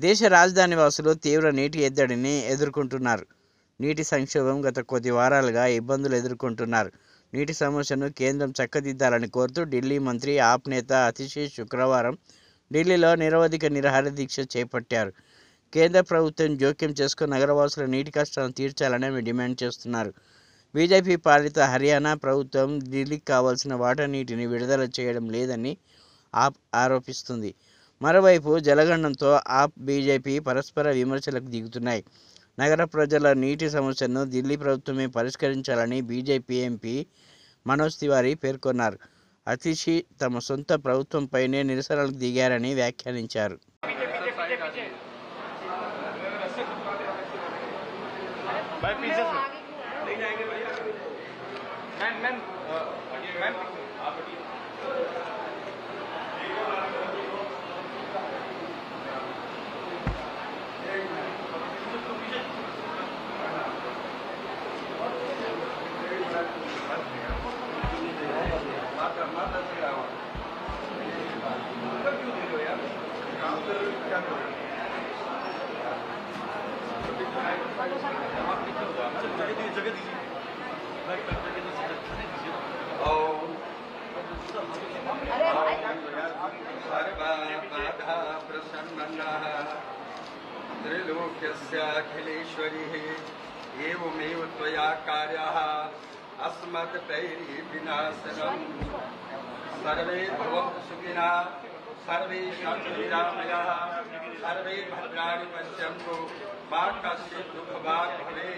దేశ రాజధాని వాసులు తీవ్ర నీటి ఎద్దడిని ఎదుర్కొంటున్నారు. నీటి సంక్షోభం గత కొద్ది వారాలుగా ఇబ్బందులు ఎదుర్కొంటున్నారు. నీటి సమస్యను కేంద్రం చక్కదిద్దాలని కోరుతూ ఢిల్లీ మంత్రి ఆప్ నేత అతిషి శుక్రవారం ఢిల్లీలో నిరవధిక నిరాహార దీక్ష చేపట్టారు. కేంద్ర ప్రభుత్వం జోక్యం చేసుకుని నగరవాసుల నీటి కష్టాలను తీర్చాలని ఆమె డిమాండ్ చేస్తున్నారు. బీజేపీ పాలిత హర్యానా ప్రభుత్వం ఢిల్లీకి కావాల్సిన వాటా నీటిని విడుదల చేయడం లేదని ఆప్ ఆరోపిస్తుంది. మరోవైపు జలగండంతో ఆప్, బీజేపీ పరస్పర విమర్శలకు దిగుతున్నాయి. నగర ప్రజల నీటి సమస్యను ఢిల్లీ ప్రభుత్వమే పరిష్కరించాలని బీజేపీ ఎంపీ మనోజ్ తివారీ పేర్కొన్నారు. అతిషి తమ సొంత ప్రభుత్వంపైనే నిరసనలకు దిగారని వ్యాఖ్యానించారు. त्रिलोक्यस्याखिलेश्वरिः एवमेव त्वया कार्यः अस्मत्पैरी विनाशनम् सर्वे भवन्तु सुखिनः सर्वे सन्तु निरामयाः सर्वे भद्राणि पश्यन्तु मा कश्चित् दुःखभाग् भवेत्।